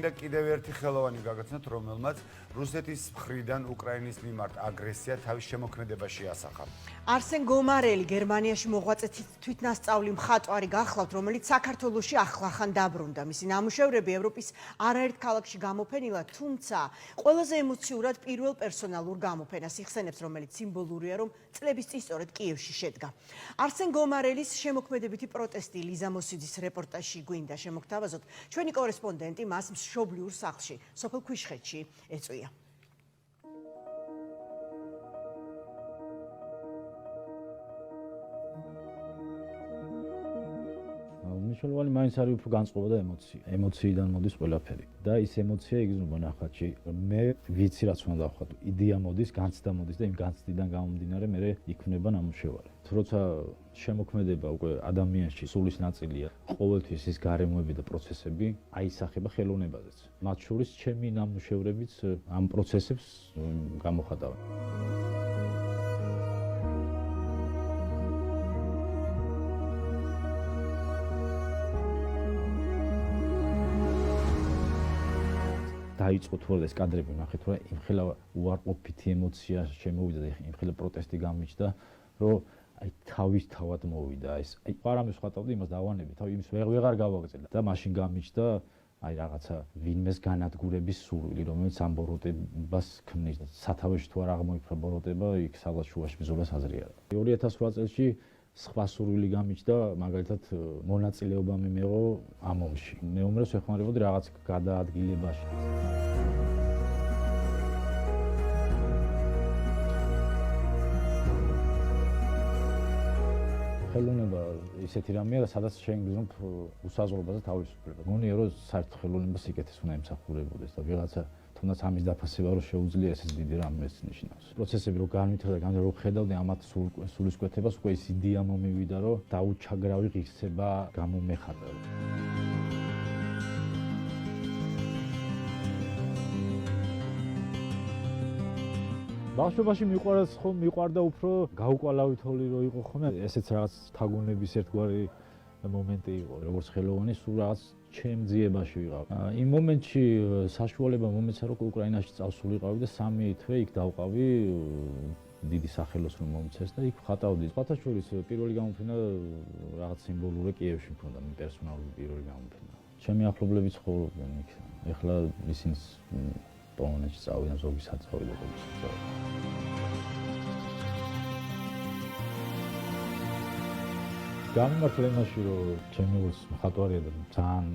გვინდა კიდევ ერთი ხელოვანი გაგაცნოთ, რომელმაც რუსეთის მხრიდან უკრაინის მიმართ აგრესია თავის შემოქმედებაში ასახა. არსენ გომარელი გერმანიაში მოღვაწე თვითნასწავლი მხატვარი გახლავთ, რომელიც საქართველოში ახლახან დაბრუნდა. მისი ნამუშევრები ევროპის არაერთ ქალაქში გამოფენილა, თუმცა ყველაზე ემოციურად პირველ პერსონალურ გამოფენას იხსენებს, რომელიც სიმბოლურია, რომ წლების წინ სწორედ კიევში შედგა. არსენ გომარელის შემოქმედებითი პროტესტი ლიზა მოსიძის რეპორტაჟში გვინდა შემოგთავაზოთ. ჩვენი კორესპონდენტი მას მშობლიურ სახლში, სოფელ ქვიშხეთში ეწვია. მნიშვნელოვანი მაინც არის უფრო განწყობა და ემოციიდან მოდის ყველაფერი და ის ემოცია იგრძნობა ნახატში. მე ვიცი რაც უნდა დავხატო, იდეა მოდის, განცდა მოდის და იმ განცდიდან გამომდინარე მე იქმნება ნამუშევარი. როცა შემოქმედება უკვე ადამიანში სულის ნაწილია, ყოველთვის ის გარემოები და პროცესები აისახება ხელოვნებაზეც. მათ შორის ჩემი ნამუშევრებიც ამ პროცესებს გამოხატავენ. დაიწყო თუ არა ეს კადრები ნახეთ, რომ იმხელა უარყოფითი ემოცია შემოვიდა და იმხელა პროტესტი გამიჩნდა, რომ აი თავისთავად მოვიდა ეს. აი პარამეს ხატავდი იმას დავანები, იმის ვეღარ გავაგრძელა და მაშინ გამიჩნდა აი რაღაცა ვინმეს განადგურების სურვილი, რომელიც ამ ბოროტებას ქმნის. სათავეში თუ არ აღმოიფრა ბოროტება, იქ სადღაც შუაში ბრძოლას აზრი არა. 2008 წელს სხვა სურვილი გამიჩნდა, მაგალითად მონაწილეობა მიმეღო ამ ომში. მეომრებს ეხმარებოდი რაღაც გადაადგილებაში. ხელოვნება ისეთი რამეა, სადაც შენ გზნობ უსაზღვრობას და თავისუფლებას. გონია რომ საერთოდ ხელოვნება სიკეთეს უნდა ემსახურებოდეს და ვიღაცა თუნდაც ამის დაფასება რომ შეუძლია, ესეც დიდი რამეს ნიშნავს. პროცესები რო განვითარდა, რო ხედავდი ამათ სულისკვეთებას, უკვე ის იდეა მომივიდა, რომ დაუჩაგრავი ღირსება გამომეხატა. ბავშვობაში მიყვარდა უფრო გაუკვალავითოლი რო იყო ხოლმე, ესეც რაღაც თაგონების ერთგვარი მომენტი იყო, როგორც ხელოვანი, სულ რაღაც ჩემ ძიებაში ვიყავ. იმ მომენტში საშუალება მომეცა, რომ უკრაინაში წავსულიყავი და 3 თვე იქ დავყავი დიდი სახელოს რომ მომცეს და იქ ხატავდი. სხვათა შორის პირველი გამოფენა რაღაც სიმბოლური კიევში მქონდა, პერსონალური პირველი გამოფენა. ჩემი ახლობლები ცხოვრობდნენ იქ. ეხლა ისინი პოლონეთში წავიდნენ, ზოგი საწავიდა, ზოგი საწავიდა. გამიმართლა იმაში, რომ ჩემი მხატვარია და ძალიან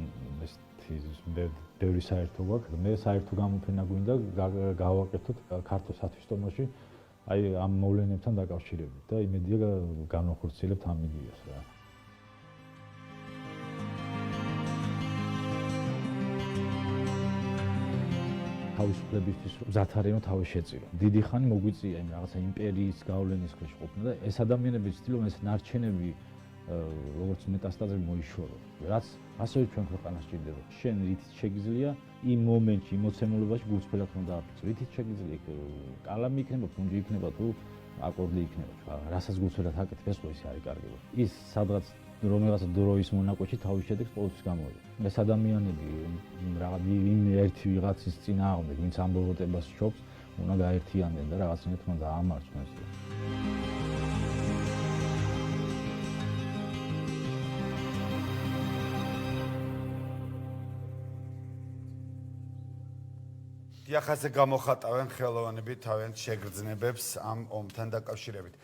ბევრი საერთო გვაქვს. მე საერთო გამოფენა გვინდა გავაკეთოთ ქართულ სათვისტომოში, აი ამ მოვლენებთან დაკავშირებით და იმედია განვახორციელებთ ამ იდეას რა. თავისუფლებისთვის მზად არიან თავი შეწირო. დიდი ხანი მოგვიწია იმ რაღაცა იმპერიის გავლენის ქვეშ ყოფნა და ეს ადამიანები ცდილობენ ეს ნარჩენები როგორც მეტასტაზები მოიშორო. რაც ასევე ჩვენ ქვეყანას ჭირდება. შენ რითიც შეგიძლია იმ მომენტში, იმ მოცემულობაში გულწრფელად უნდა აფიცო. რითიც შეგიძლია კალამი იქნება, ფუნჯი იქნება თუ აკორდი იქნება. რასაც გულწრფელად აკეთებ, ეს ყოველთვის არის კარგი. ის სადღაც რომელიღაცა დროის მონაკვეთში თავის შედეგს ყოველთვის გამოვიდა. ეს ადამიანები რაღაც იმ ერთი ვიღაცის წინააღმდეგ, ვინც ამ ბოროტებას შობს, უნდა გაერთიანდნენ და რაღაცნაირად უნდა დაამარცხონ. დიახ, ასე გამოხატავენ ხელოვანები თავიანთ შეგრძნებებს ამ ომთან დაკავშირებით.